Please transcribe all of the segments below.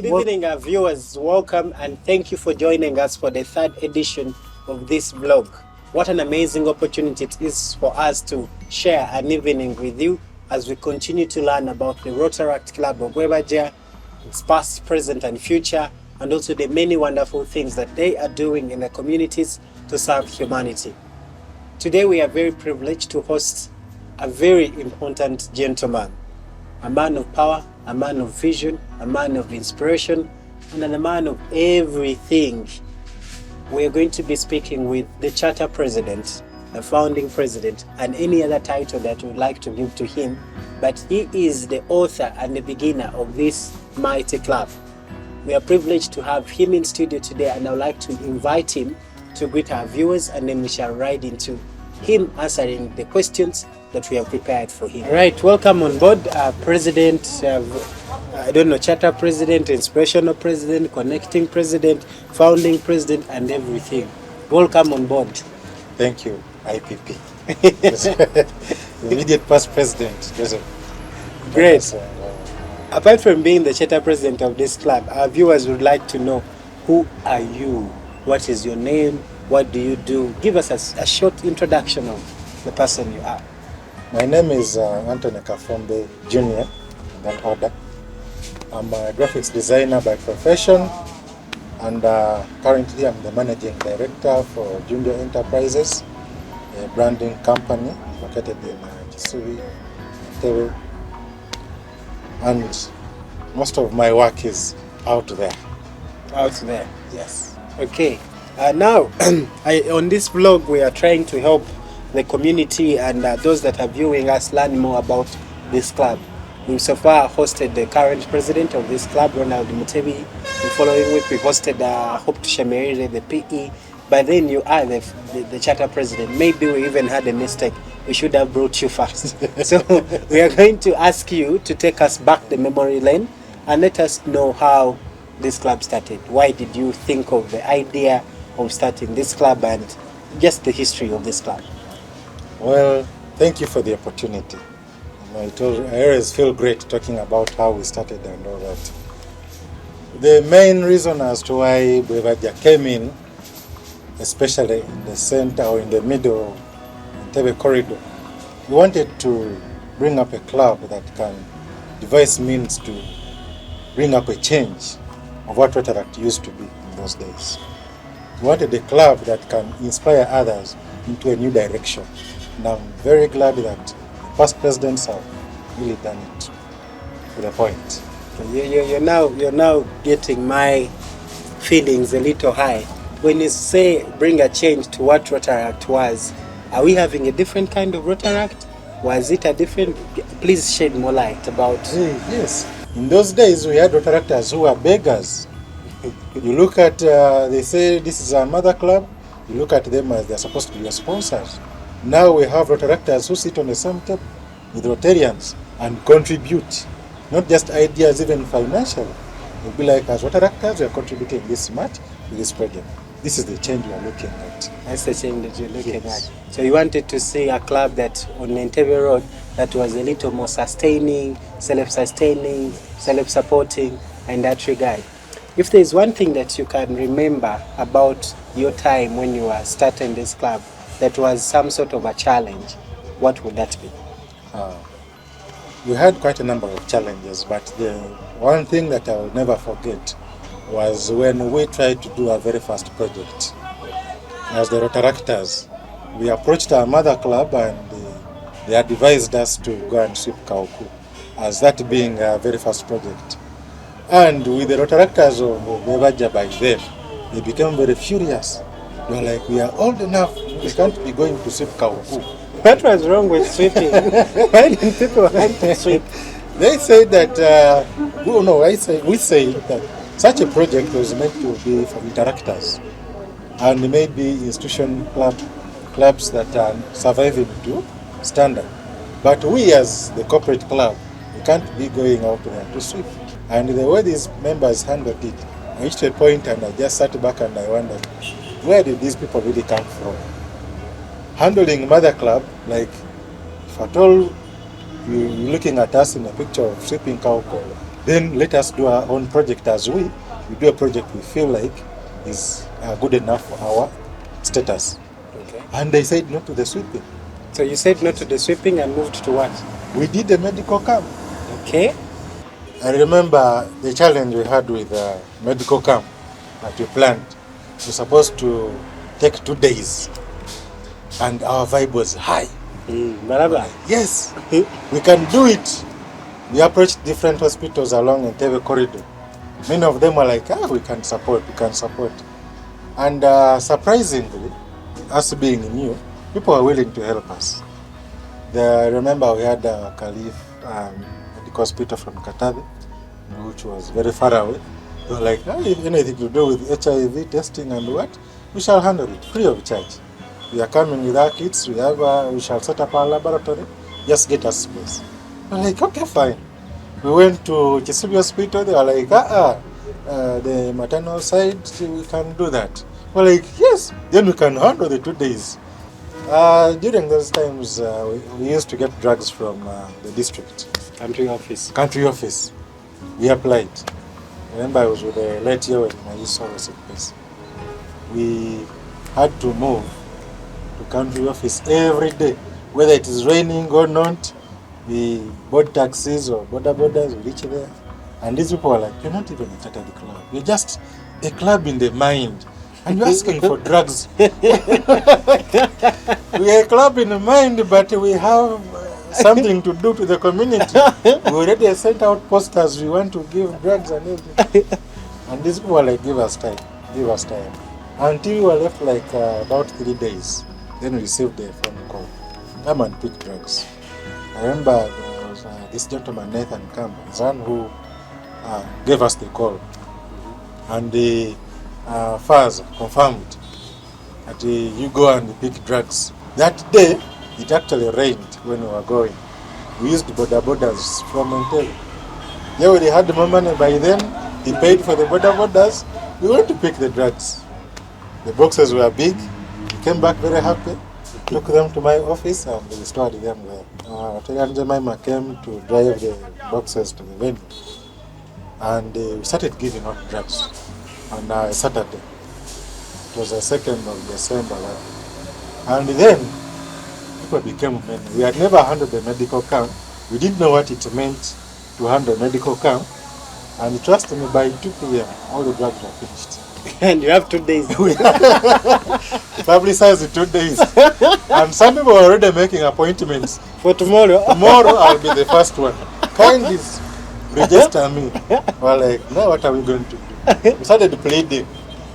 Good evening, our viewers. Welcome and thank you for joining us for the third edition of this vlog. What an amazing opportunity it is for us to share an evening with you as we continue to learn about the Rotaract Club of Bwebajja, its past, present and future, and also the many wonderful things that they are doing in the communities to serve humanity. Today we are very privileged to host a very important gentleman, a man of power, a man of vision, a man of inspiration, and a man of everything. We are going to be speaking with the charter president, the founding president, and any other title that we would like to give to him. But he is the author and the beginner of this mighty club. We are privileged to have him in studio today, and I would like to invite him to greet our viewers, and then we shall ride into him answering the questions that we have prepared for him. All right, welcome on board, President, charter president, inspirational president, connecting president, founding president, and everything. Welcome on board. Thank you, IPP. Immediate past president, Joseph. Great. Apart from being the charter president of this club, our viewers would like to know, who are you? What is your name? What do you do? Give us a short introduction of the person you are. My name is Anthony Kafombe Jr. in that order. I'm a graphics designer by profession, and currently I'm the managing director for Junior Enterprises, a branding company located in Kisubi, Tewe. And most of my work is out there. Out there, yes. Okay. Now, on this vlog, we are trying to help the community and those that are viewing us learn more about this club. We so far hosted the current president of this club, Ronald Mutebi. The following week, we hosted Hope Tushemerire, the PE. But then you are the charter president. Maybe we even had a mistake. We should have brought you first. So we are going to ask you to take us back the memory lane and let us know how this club started. Why did you think of the idea of starting this club and just the history of this club? Well, thank you for the opportunity. I always feel great talking about how we started and all that. The main reason as to why Bwebajja came in, especially in the center or in the middle of the Tebe corridor, we wanted to bring up a club that can devise means to bring up a change of what Rotaract used to be in those days. We wanted a club that can inspire others into a new direction. And I'm very glad that the past presidents have really done it to the point. You're now getting my feelings a little high. When you say bring a change to what Rotaract was, are we having a different kind of Rotaract? Was it a different? Please shed more light about. Yes. In those days, we had Rotaractors who were beggars. You look at, they say this is our mother club, you look at them as they're supposed to be your sponsors. Now we have Rotaractors who sit on the same table with Rotarians and contribute, not just ideas, even financially. It'll be like, as Rotaractors, we are contributing this much to this project. This is the change we are looking at. That's the change that you're looking at. So you wanted to see a club that on Entebbe Road that was a little more sustaining, self-sustaining, self-supporting in that regard. If there is one thing that you can remember about your time when you were starting this club that was some sort of a challenge, what would that be? We had quite a number of challenges, but the one thing that I will never forget was when we tried to do our very first project. As the Rotaractors, we approached our mother club and they advised us to go and sweep Kauku, as that being our very first project. And with the Rotaractors of Bwebajja by then, they became very furious. They were like, we are old enough, we can't be going to sweep Kauku. What was wrong with sweeping? Why didn't people want to sweep? They said that, we say that such a project was meant to be for interactors and maybe institution clubs that are surviving to standard. But we as the corporate club, we can't be going out there to sweep. And the way these members handled it, I reached a point and I just sat back and I wondered, where did these people really come from? Handling mother club, like if at all you're looking at us in a picture of sweeping Kauko, Then let us do our own project as we do a project we feel like is good enough for our status. Okay. And they said no to the sweeping. So you said no to the sweeping and moved to what? We did a medical camp. Okay. I remember the challenge we had with medical camp that we planned. We were supposed to take 2 days, and our vibe was high. Baraba. Yes, we can do it. We approached different hospitals along Entebbe corridor. Many of them were like, we can support. And surprisingly, us being new, people were willing to help us. I remember we had a Caliph medical hospital from Katabe, which was very far away. They were like, if anything to do with HIV testing and what, we shall handle it free of charge. We are coming with our kits, we shall set up our laboratory, just get us space. We're like, okay, fine. We went to Chisibi Hospital, they were like, the maternal side, we can do that. We're like, yes, then we can handle the 2 days. During those times, we used to get drugs from the district. Country office. Country office. We applied. I remember I was with the late year when my use was in place. We had to move to country office every day, whether it is raining or not. We board taxis or borders, we reach there. And these people were like, you're not even a chartered club. You're just a club in the mind. And you're asking for drugs. We are a club in the mind, but we have something to do to the community. We already sent out posters, we want to give drugs and everything. And these people were like, give us time. Until we were left like about 3 days. Then we received a phone call. Come and pick drugs. I remember there was this gentleman, Nathan Campbell, his son, who gave us the call. And the FAS confirmed that you go and pick drugs. That day, it actually rained when we were going. We used borders from Entebbe. They already had more money by then. He paid for the borders. We went to pick the drugs. The boxes were big. We came back very happy. Took them to my office and we stored them there. Terry Jemima came to drive the boxes to the venue. And we started giving out drugs on Saturday. It was the 2nd of December. And then people became many. We had never handled the medical camp. We didn't know what it meant to handle medical camp. And trust me, by 2 p.m., all the drugs were finished. And you have 2 days. Publicized the 2 days. And some people were already making appointments. For tomorrow? Tomorrow I'll be the first one. Kindly register me. We're like, now what are we going to do? We started pleading.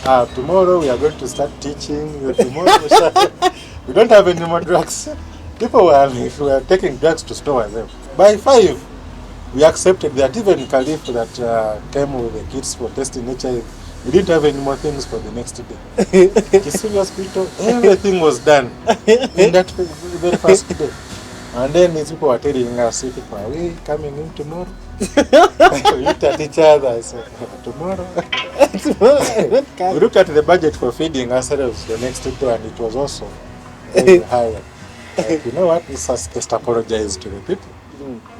Tomorrow we are going to start teaching. Tomorrow we don't have any more drugs. People were taking drugs to store them. By 5, we accepted that even Caliph that came with the kits for testing HIV, we didn't have any more things for the next day. Chisibi Hospital, everything was done in that very first day. And then these people were telling us, people, are we coming in tomorrow? We looked at each other and said, tomorrow? We looked at the budget for feeding ourselves the next day and it was also very high. Like, you know what, let's just apologize to the people.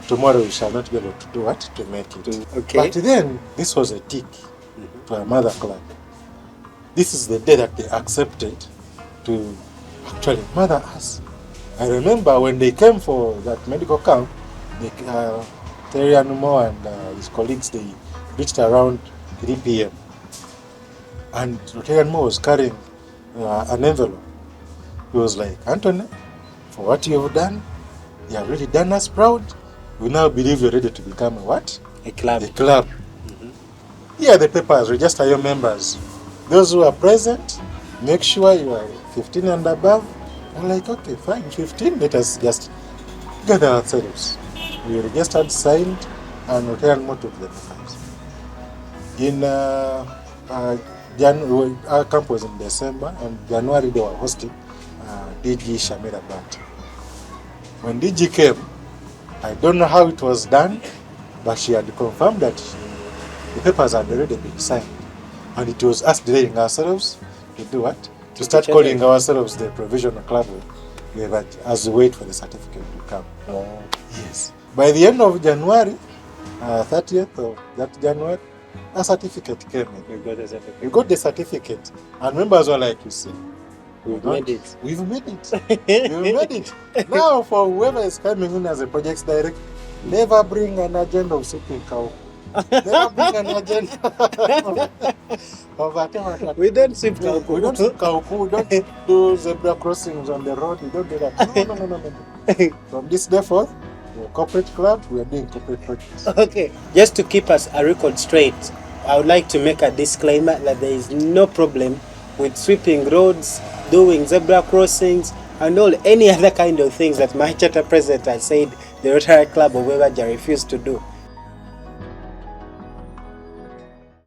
Tomorrow we shall not be able to do what? To make it. Okay. But then, this was a tick to our mother club. This is the day that they accepted to actually mother us. I remember when they came for that medical camp, Terry Anumo and his colleagues, they reached around 3 p.m. And Terry Anumo was carrying an envelope. He was like, Anthony, for what you have done, you have really done us proud. We now believe you're ready to become a what? A club. A club. Here are the papers, register your members. Those who are present, make sure you are 15 and above. I'm like, okay, fine, 15, let us just gather ourselves. We registered, signed, and returned more to the papers. In January, our camp was in December, and January they were hosting DG Shamira Bat. When DG came, I don't know how it was done, but she had confirmed that the papers had already been signed. And it was us delaying ourselves to do what? To start calling ourselves the provisional club as we wait for the certificate to come. Oh. Yes. By the end of January, 30th of that January, a certificate came in. We got a certificate. We got the certificate, and members were like, "You see, We've made it. We've made it. We've made it." Now, for whoever is coming in as a projects director, never bring an agenda of sweeping cow. Never bring an agenda of whatever. We don't sweep cow. We don't sweep cow. We don't do zebra crossings on the road. We don't do that. No. From this day forth, we're a corporate club. We are doing corporate projects. Okay, just to keep us a record straight, I would like to make a disclaimer that there is no problem with sweeping roads, doing zebra crossings, and any other kind of things that my charter president has said the Rotary Club of Bwebajja refused to do.